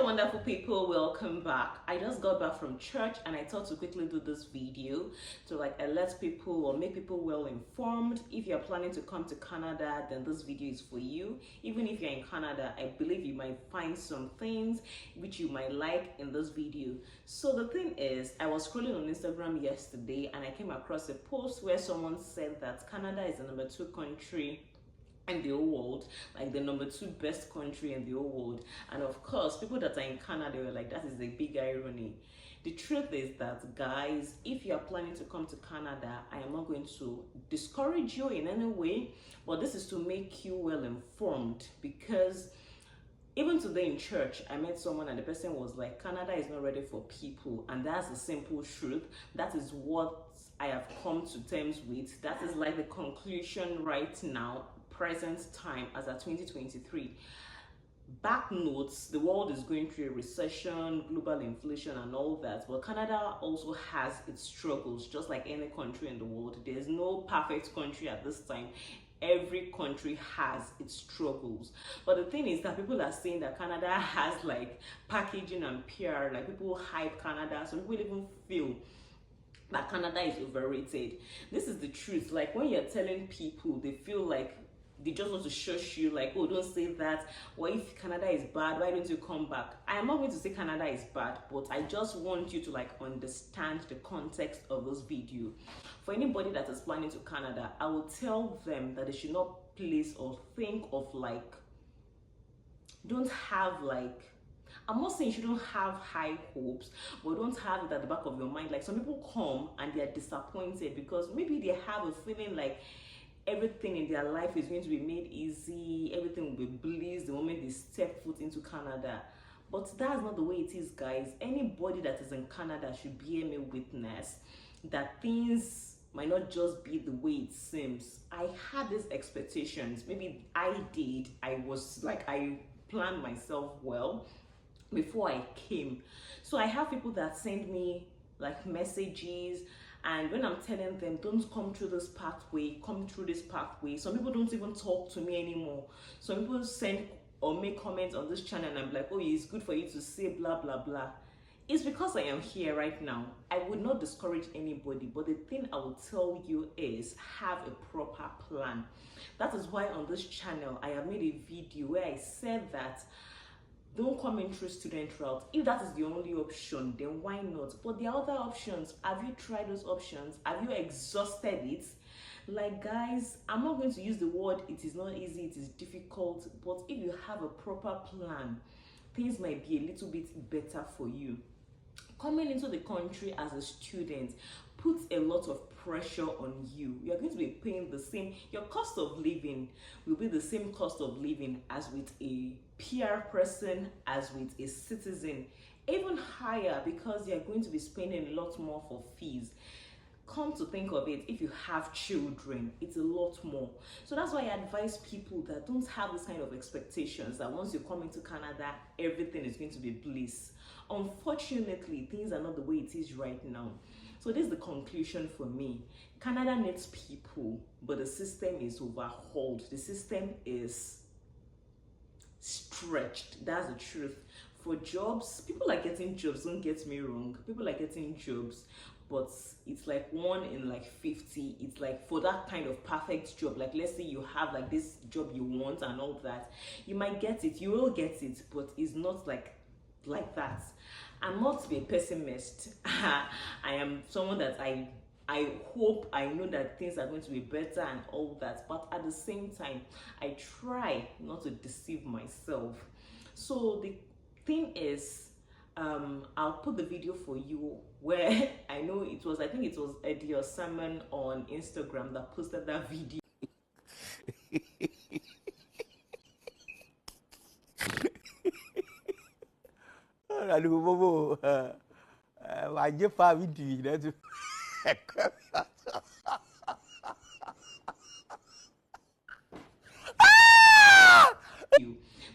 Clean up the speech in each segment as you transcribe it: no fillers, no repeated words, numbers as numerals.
wonderful people, welcome back. I just got back from church and I thought to quickly do this video to alert people or make people well informed. If you're planning to come to Canada, then this video is for you. Even if you're in Canada, I believe you might find some things which you might like in this video. So the thing is, I was scrolling on Instagram yesterday and I came across a post where someone said that Canada is the number 2 country in the whole world, like the number 2 best country in the whole world. And of course, people that are in Canada were like, that is a big irony. The truth is that, guys, if you are planning to come to Canada, I am not going to discourage you in any way, but this is to make you well informed. Because even today in church, I met someone and the person was like, Canada is not ready for people. And that's the simple truth. That is what I have come to terms with. That is like the conclusion right now, present time, as at 2023. Back notes, the world is going through a recession, global inflation and all that, but Canada also has its struggles, just like any country in the world. There's no perfect country at this time. Every country has its struggles. But the thing is that people are saying that Canada has like packaging and PR, like people hype Canada. Some people even feel that Canada is overrated. This is the truth. Like when you're telling people, they feel like they just want to shush you, like, oh, don't say that. What if Canada is bad? Why don't you come back? I am not going to say Canada is bad, but I just want you to understand the context of this video. For anybody that is planning to Canada, I will tell them that they should not place or think of don't have I'm not saying you shouldn't have high hopes, but don't have it at the back of your mind. Like some people come and they are disappointed because maybe they have a feeling like everything in their life is going to be made easy, everything will be bliss the moment they step foot into Canada. But that's not the way it is, guys. Anybody that is in Canada should bear me witness that things might not just be the way it seems. I had these expectations. Maybe I did. I planned myself well before I came. So I have people that send me messages, and when I'm telling them, don't come through this pathway, come through this pathway, some people don't even talk to me anymore. Some people send or make comments on this channel and I'm like, oh, it's good for you to say blah, blah, blah. It's because I am here right now. I would not discourage anybody, but the thing I will tell you is have a proper plan. That is why on this channel, I have made a video where I said that don't come in through student route. If that is the only option, then why not? But there are other options. Have you tried those options? Have you exhausted it? Like, guys, I'm not going to use the word it is not easy, it is difficult, but if you have a proper plan, things might be a little bit better for you. Coming into the country as a student puts a lot of pressure on you. You're going to be paying the same, your cost of living will be the same cost of living as with a PR person, as with a citizen, even higher, because you're going to be spending a lot more for fees. Come to think of it, if you have children, it's a lot more. So that's why I advise people that don't have this kind of expectations that once you come into Canada, everything is going to be bliss. Unfortunately, things are not the way it is right now. So this is the conclusion for me. Canada needs people, but the system is overhauled. The system is stretched. That's the truth. For jobs, people are getting jobs, don't get me wrong. People are getting jobs, but it's like 1 in 50. It's like for that kind of perfect job, like let's say you have this job you want and all that, you might get it, you will get it, but it's not like that. I'm not to be a pessimist. I am someone that I hope, I know that things are going to be better and all that, but at the same time, I try not to deceive myself. So the thing is, I'll put the video for you where I think it was Eddie Osman on Instagram that posted that video.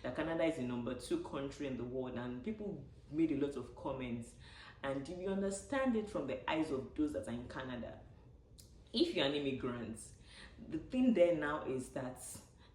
That Canada is the number 2 country in the world, and people made a lot of comments, and if you understand it from the eyes of those that are in Canada, if you're an immigrant, the thing there now is that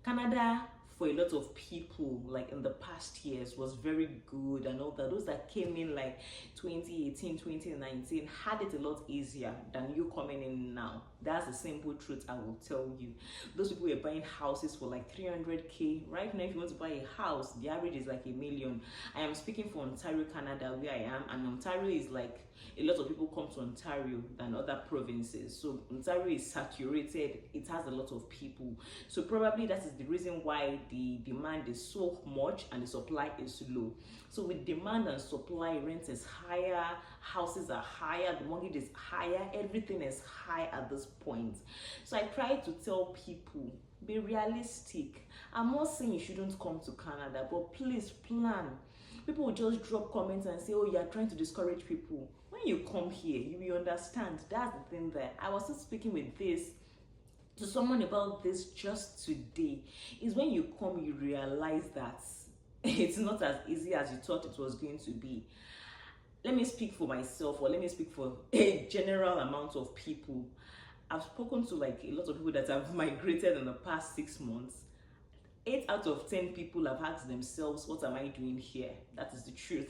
Canada for a lot of people like in the past years was very good and all that. Those that came in like 2018, 2019 had it a lot easier than you coming in now. That's the simple truth I will tell you. Those people were buying houses for like 300k. Right now, if you want to buy a house, the average is like $1 million. I am speaking for Ontario, Canada, where I am, and Ontario is like, a lot of people come to Ontario than other provinces. So Ontario is saturated, it has a lot of people. So probably that is the reason why the demand is so much and the supply is low. So with demand and supply, rent is higher, houses are higher, the mortgage is higher, everything is high at this point. So I try to tell people, be realistic. I'm not saying you shouldn't come to Canada, but please plan. People will just drop comments and say, oh, you're trying to discourage people. When you come here, you will understand. That's the thing there. I was just speaking with this to someone about this just today. Is when you come, you realize that it's not as easy as you thought it was going to be. Let me speak for myself, or let me speak for a general amount of people. I've spoken to like a lot of people that have migrated in the past 6 months. 8 out of 10 people have asked themselves, what am I doing here? That is the truth.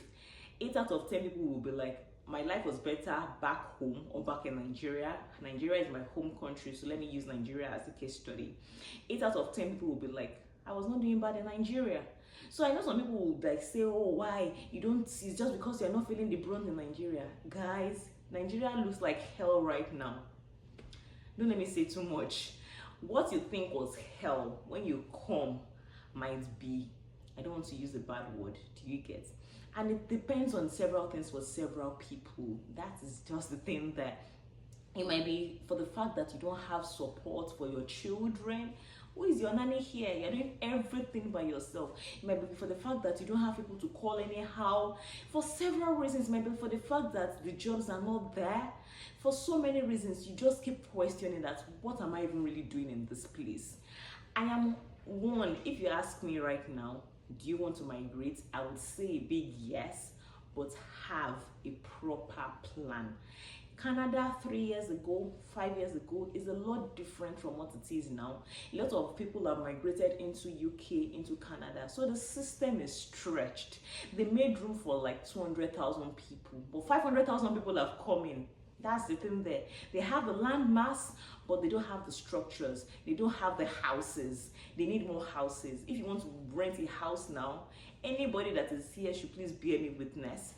8 out of 10 people will be like, my life was better back home or back in Nigeria. Nigeria is my home country, so let me use Nigeria as a case study. 8 out of 10 people will be like, I was not doing bad in Nigeria. So I know some people will like say, oh, why? You don't, it's just because you're not feeling the brunt in Nigeria. Guys, Nigeria looks like hell right now. Don't let me say too much. What you think was hell when you come might be, I don't want to use a bad word, do you get? And it depends on several things for several people. That is just the thing that it might be for the fact that you don't have support for your children. Who is your nanny here? You're doing everything by yourself. It might be for the fact that you don't have people to call anyhow. For several reasons, it might be for the fact that the jobs are not there. For so many reasons, you just keep questioning that, what am I even really doing in this place? I am one, if you ask me right now, do you want to migrate? I would say a big yes, but have a proper plan. Canada 3 years ago, 5 years ago is a lot different from what it is now. A lot of people have migrated into UK, into Canada. So the system is stretched. They made room for like 200,000 people, but 500,000 people have come in. That's the thing there. They have the land mass, but they don't have the structures. They don't have the houses. They need more houses. If you want to rent a house now, anybody that is here should please bear me witness.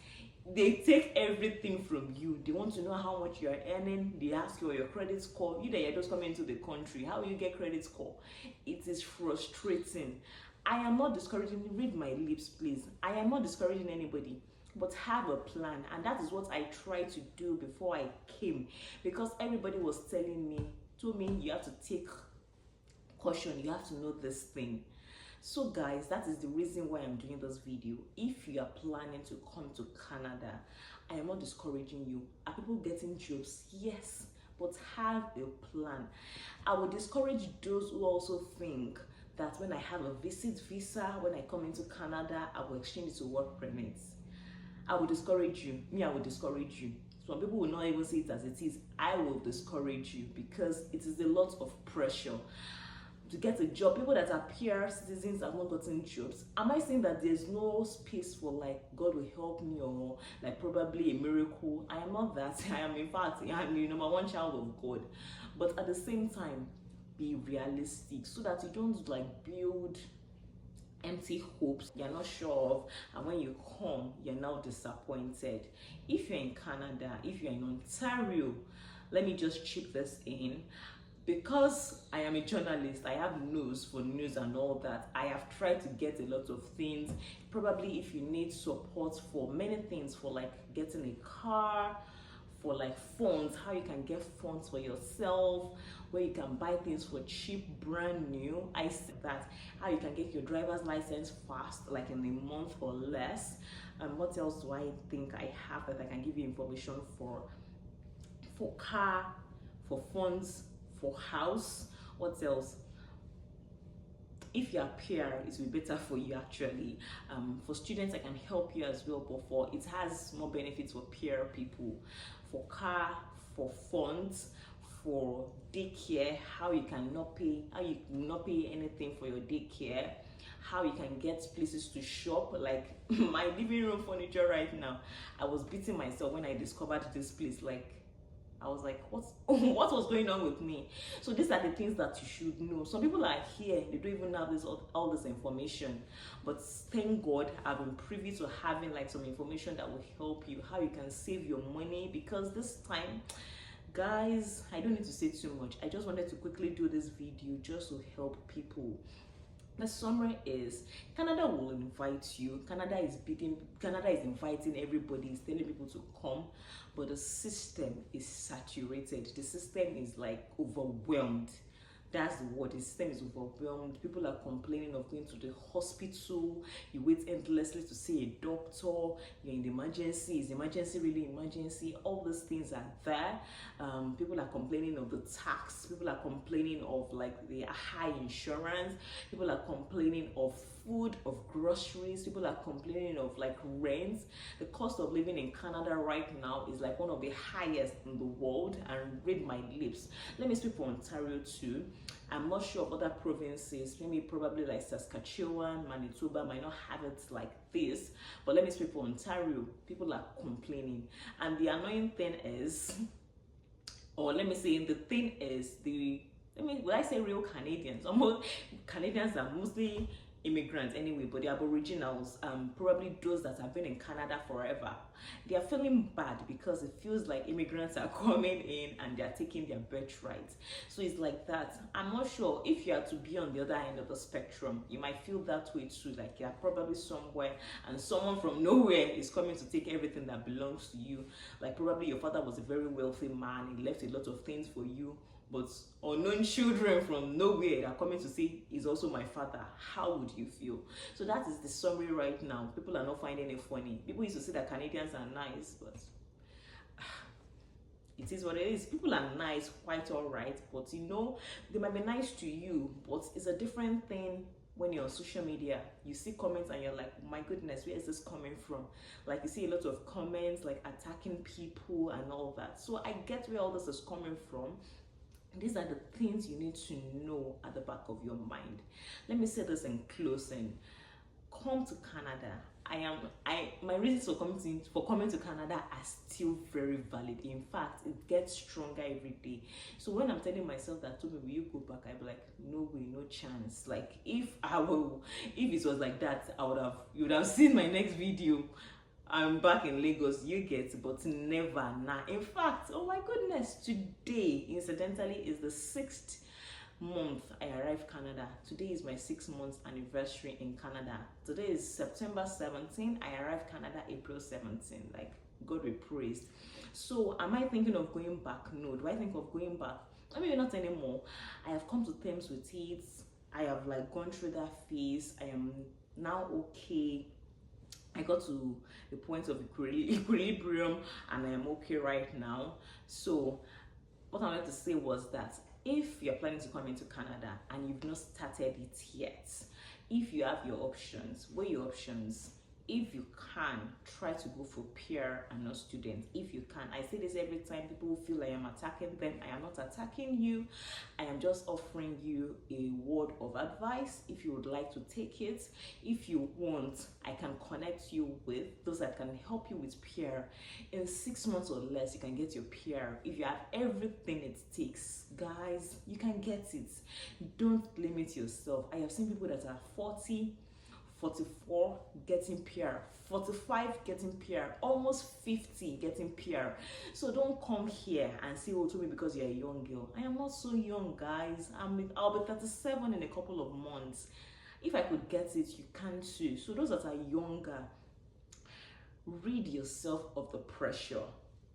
They take everything from you. They want to know how much you are earning. They ask you your credit score. You that you're just coming into the country, how will you get credit score? It is frustrating. I am not discouraging, read my lips please. I am not discouraging anybody, but have a plan. And that is what I tried to do before I came, because everybody was telling me, told me, you have to take caution, you have to know this thing. So guys, that is the reason why I'm doing this video. If you are planning to come to Canada, I am not discouraging you. Are people getting jobs? Yes, but have a plan. I would discourage those who also think that when I have a visit visa, when I come into Canada, I will exchange it to work permits. I will discourage you. Me, I will discourage you. Some people will not even see it as it is. I will discourage you because it is a lot of pressure to get a job. People that are PR citizens have not gotten jobs. Am I saying that there's no space for like God will help me or like probably a miracle? I am not that. I am, in fact, I am the #1 child of God. But at the same time, be realistic so that you don't like build empty hopes you're not sure of, and when you come you're now disappointed. If you're in Canada, if you're in Ontario, let me just chip this in. Because I am a journalist, I have news for news and all that. I have tried to get a lot of things. Probably if you need support for many things, for like getting a car, for like funds, how you can get funds for yourself, where you can buy things for cheap, brand new. I said that, how you can get your driver's license fast, like in a month or less. And what else do I think I have that I can give you information for car, for funds, for house? What else? If you are PR, it will be better for you actually. For students, I can help you as well, but for it has more benefits for PR people. For car, for funds, for daycare, how you will not pay anything for your daycare. how you can get places to shop. Like my living room furniture right now, I was beating myself when I discovered this place. Like I was like, what was going on with me? So these are the things that you should know. Some people are here, they don't even have all this information. But thank God I've been privy to having like some information that will help you, how you can save your money. Because this time, guys, I don't need to say too much. I just wanted to quickly do this video just to help people. The summary is Canada will invite you. Canada is inviting everybody, is telling people to come, but the system is saturated. The system is like overwhelmed. That's the word. The system is overwhelmed. People are complaining of going to the hospital. You wait endlessly to see a doctor. You're in the emergency. Is emergency really emergency? All these things are there. People are complaining of the tax. People are complaining of like the high insurance. People are complaining of food, of groceries. People are complaining of like rent. The cost of living in Canada right now is like one of the highest in the world. And read my lips. Let me speak for Ontario too. I'm not sure of other provinces, maybe probably like Saskatchewan, Manitoba might not have it like this, but let me speak for Ontario. People are complaining, and the annoying thing is, or let me say, the thing is, when I say real Canadians, almost Canadians are mostly immigrants anyway, but the aboriginals, probably those that have been in Canada forever, they are feeling bad because it feels like immigrants are coming in and they are taking their birthright. So it's like that. I'm not sure if you are to be on the other end of the spectrum, you might feel that way too, like you're probably somewhere and someone from nowhere is coming to take everything that belongs to you. Like probably your father was a very wealthy man, he left a lot of things for you, but unknown children from nowhere are coming to say he's also my father. How would you feel? So that is the summary right now. People are not finding it funny. People used to say that Canadians are nice, but it is what it is. People are nice, quite all right, but you know, they might be nice to you, but it's a different thing when you're on social media. You see comments and you're like, oh my goodness, where is this coming from? Like you see a lot of comments like attacking people and all that. So I get where all this is coming from. These are the things you need to know at the back of your mind. Let me say this in closing. Come to Canada. My reasons for coming to Canada are still very valid. In fact, it gets stronger every day. So when I'm telling myself that, Toby, will you go back? I'd be like, no way, no chance. Like if it was like that, you would have seen my next video. I'm back in Lagos, you get, but never now. In fact, oh my goodness, today, incidentally, is the 6th month I arrived Canada. Today is my 6 months anniversary in Canada. Today is September 17. I arrived Canada April 17. Like, God be praised. So, am I thinking of going back? No. Do I think of going back? Maybe not anymore. I have come to terms with it. I have like gone through that phase. I am now okay. I got to the point of equilibrium and I am okay right now. So what I wanted to say was that if you're planning to come into Canada and you've not started it yet, if you have your options, weigh your options. If you can, try to go for peer and not student. If you can, I say this every time. People feel I am attacking them. I am not attacking you. I am just offering you a word of advice. If you would like to take it, if you want, I can connect you with those that can help you with peer. In 6 months or less, you can get your peer. If you have everything it takes, guys, you can get it. Don't limit yourself. I have seen people that are 40, 44 getting PR, 45 getting PR, almost 50 getting PR. So don't come here and say, oh, to me because you're a young girl. I am not so young, guys. I'll be 37 in a couple of months. If I could get it, you can too. So those that are younger, rid yourself of the pressure.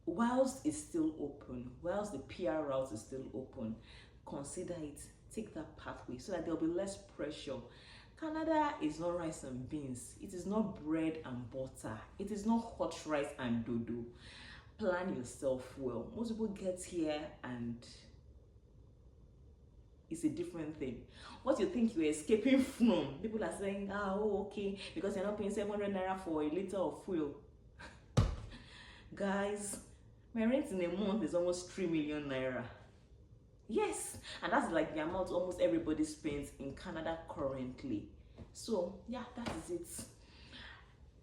Whilst it's still open, whilst the PR route is still open, consider it, take that pathway so that there'll be less pressure. Canada is not rice and beans. It is not bread and butter. It is not hot rice and dodo. Plan yourself well. Most people get here and it's a different thing. What you think you're escaping from, people are saying, oh, okay, because you're not paying 700 naira for a liter of fuel. Guys, my rent in a month is almost 3 million naira. Yes, and that's like the amount almost everybody spends in Canada currently. So yeah, that is it.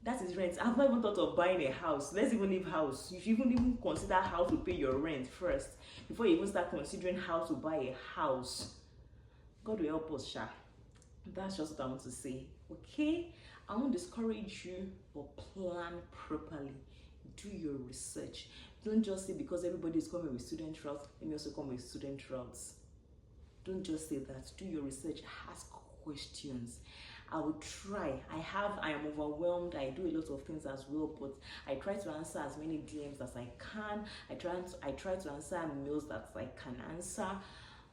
That is rent. I've not even thought of buying a house. Let's even leave house. You should even consider how to pay your rent first before you even start considering how to buy a house. God will help us, Sha. That's just what I want to say. Okay? I won't discourage you, but plan properly. Do your research. Don't just say because everybody is coming with student routes, let me also come with student routes. Don't just say that. Do your research. Ask questions. I will try. I am overwhelmed. I do a lot of things as well, but I try to answer as many DMs as I can. I try to answer mails that I can answer.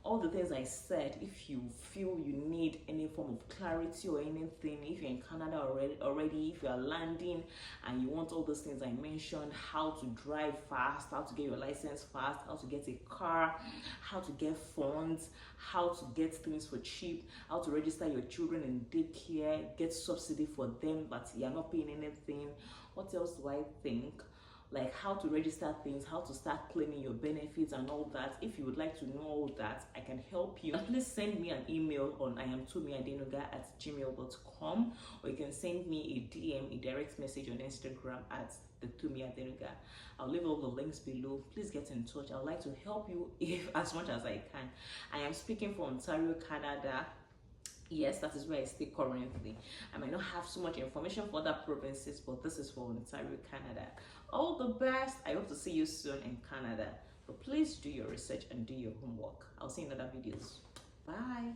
All the things I said, if you feel you need any form of clarity or anything, if you're in Canada already, if you're landing and you want all those things I mentioned, how to drive fast, how to get your license fast, how to get a car, how to get funds, how to get things for cheap, how to register your children in daycare, get subsidy for them but you're not paying anything. What else do I think? Like how to register things, how to start claiming your benefits and all that. If you would like to know all that, I can help you. Please send me an email on iamtomiadenuga@gmail.com, or you can send me a DM, a direct message on Instagram at the Tomiadenuga. I'll leave all the links below. Please get in touch. I would like to help you as much as I can. I am speaking for Ontario, Canada. Yes, that is where I stay currently. I might not have so much information for other provinces, but this is for Ontario, Canada. All the best. I hope to see you soon in Canada. But please do your research and do your homework. I'll see you in other videos. Bye.